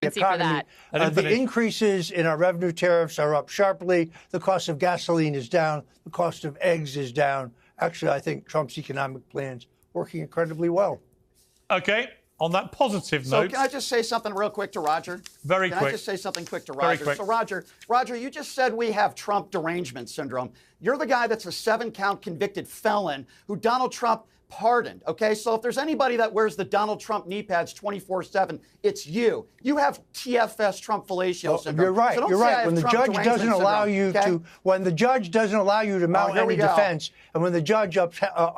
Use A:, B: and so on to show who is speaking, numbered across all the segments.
A: economy. The increases in our revenue tariffs are up sharply. The cost of gasoline is down. The cost of eggs is down. Actually, I think Trump's economic plan's working incredibly well.
B: Okay. On that positive note.
C: So can I just say something real quick to Roger?
B: Very quick.
C: Can I just say something quick to Roger?
B: Very quick.
C: So Roger, you just said we have Trump derangement syndrome. You're the guy that's a 7-count convicted felon who Donald Trump pardoned, okay? So if there's anybody that wears the Donald Trump knee pads 24/7, it's you. You have TFS Trump fellatio syndrome.
A: You're right.
C: So
A: you're right. When the judge doesn't allow you to, when the judge doesn't allow you to mount any defense, and when the judge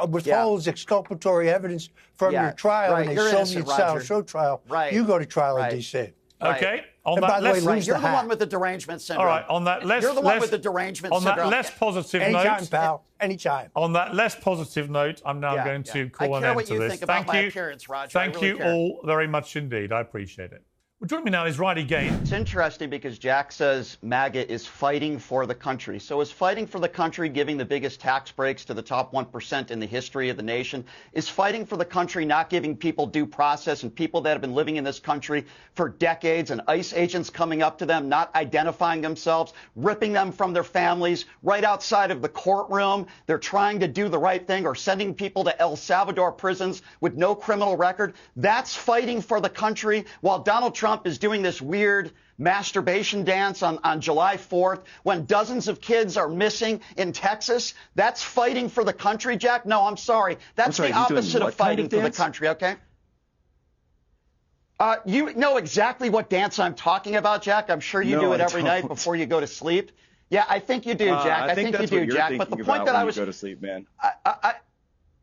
A: withholds exculpatory evidence from your trial in a Soviet-style show trial, you go to trial in D.C.
B: Okay.
A: And by the way,
C: you're the one with the derangement syndrome.
B: All right. On that less,
C: you're the one with the derangement syndrome.
B: On that less positive
A: note,
B: anytime,
A: pal, anytime.
B: On that less positive note, I'm now going to call an end to this.
C: Thank you. Roger.
B: Thank you all very much indeed. I appreciate it. Well, joining me now is Riley Gaines.
C: It's interesting because Jack says MAGA is fighting for the country. So is fighting for the country giving the biggest tax breaks to the top 1% in the history of the nation? Is fighting for the country not giving people due process and people that have been living in this country for decades and ICE agents coming up to them, not identifying themselves, ripping them from their families right outside of the courtroom? They're trying to do the right thing or sending people to El Salvador prisons with no criminal record. That's fighting for the country while Donald Trump is doing this weird masturbation dance on July 4th when dozens of kids are missing in Texas. That's fighting for the country, Jack? No, I'm sorry. That's the opposite of fighting for the country, okay? You know exactly what dance I'm talking about, Jack. I'm sure you do it every night before you go to sleep. Yeah, I think you do, Jack. I think you do, Jack. But the point that I was...
D: go to sleep, man.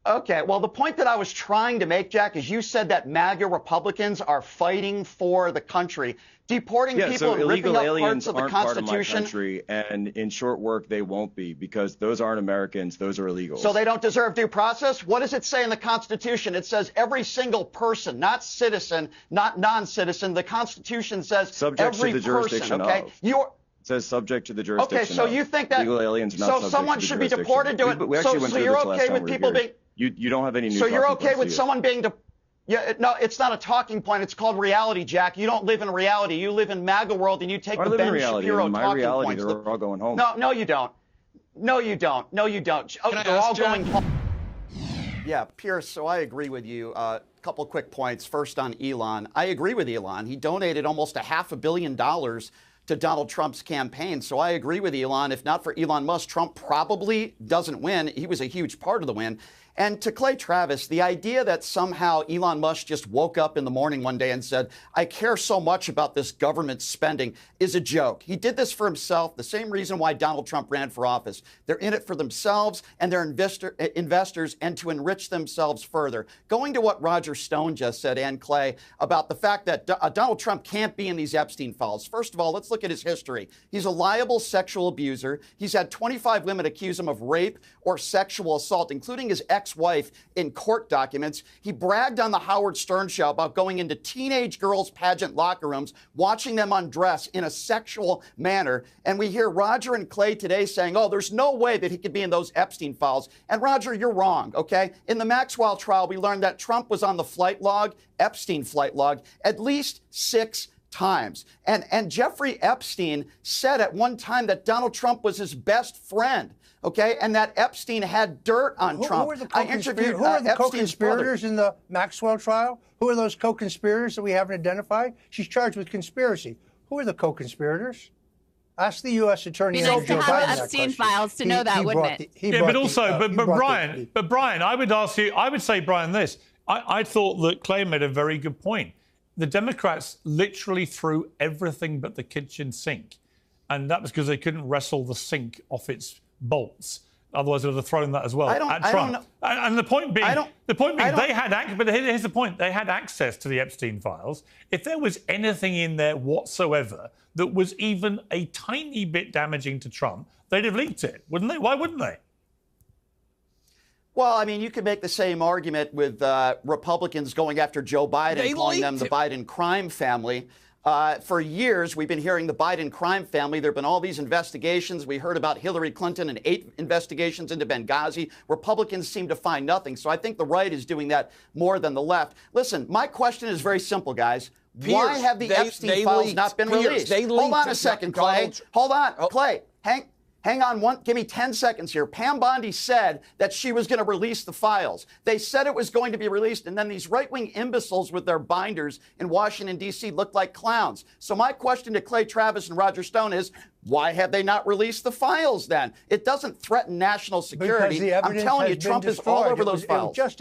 C: Okay, well, the point that I was trying to make, Jack, is you said that MAGA Republicans are fighting for the country, deporting people and ripping up parts of the Constitution.
D: Part of my country, and in short work, they won't be because those aren't Americans. Those are illegals.
C: So they don't deserve due process? What does it say in the Constitution? It says every single person, not citizen, not non-citizen. The Constitution says
D: subject
C: every
D: to the jurisdiction
C: person, okay?
D: It says subject to the jurisdiction.
C: Okay, so you think that
D: legal aliens are not
C: so someone should be deported to it? So you're okay with people being...
D: You don't have any new.
C: So you're okay with someone being no, it's not a talking point. It's called reality, Jack. You don't live in reality. You live in MAGA world, and you take the Ben Shapiro talking points.
D: They're all going home.
C: No, you don't. No, you don't. No, you don't. Oh, they're all going home. Yeah, Piers, so I agree with you. A couple of quick points. First on Elon. I agree with Elon. He donated almost $500 million to Donald Trump's campaign. So I agree with Elon. If not for Elon Musk, Trump probably doesn't win. He was a huge part of the win. And to Clay Travis, the idea that somehow Elon Musk just woke up in the morning one day and said, I care so much about this government spending is a joke. He did this for himself, the same reason why Donald Trump ran for office. They're in it for themselves and their investors and to enrich themselves further. Going to what Roger Stone just said, and Clay, about the fact that Donald Trump can't be in these Epstein files. First of all, let's look at his history. He's a liable sexual abuser. He's had 25 women accuse him of rape or sexual assault, including his ex-wife in court documents. He bragged on the Howard Stern show about going into teenage girls' pageant locker rooms, watching them undress in a sexual manner. And we hear Roger and Clay today saying, oh, there's no way that he could be in those Epstein files. And Roger, you're wrong, okay? In the Maxwell trial, we learned that Trump was on the flight log, Epstein flight log, at least 6 times. And Jeffrey Epstein said at one time that Donald Trump was his best friend. Okay, and that Epstein had dirt on Trump.
A: Who are the co-conspirators in the Maxwell trial? Who are those co-conspirators that we haven't identified? She's charged with conspiracy. Who are the co-conspiraters? Ask the U.S. Attorney.
E: Be nice to have Epstein files to know that, wouldn't
B: it? But Brian, I would ask you. I would say, Brian, this. I thought that Clay made a very good point. The Democrats literally threw everything but the kitchen sink, and that was because they couldn't wrestle the sink off its bolts. Otherwise, they would have thrown that as well at Trump. And the point being, they had. But here's the point: they had access to the Epstein files. If there was anything in there whatsoever that was even a tiny bit damaging to Trump, they'd have leaked it, wouldn't they? Why wouldn't they?
C: Well, I mean, you could make the same argument with Republicans going after Joe Biden, calling them the Biden crime family. For years, we've been hearing the Biden crime family. There have been all these investigations. We heard about Hillary Clinton and 8 investigations into Benghazi. Republicans seem to find nothing. So I think the right is doing that more than the left. Listen, my question is very simple, guys. Why have the Epstein files not been released? Hold on a second, Clay. Hold on, Clay. Hang on give me 10 seconds here. Pam Bondi said that she was going to release the files. They said it was going to be released, and then these right-wing imbeciles with their binders in Washington, D.C. looked like clowns. So my question to Clay Travis and Roger Stone is, why have they not released the files then? It doesn't threaten national security. I'm telling you, Trump is all over those files.
A: Just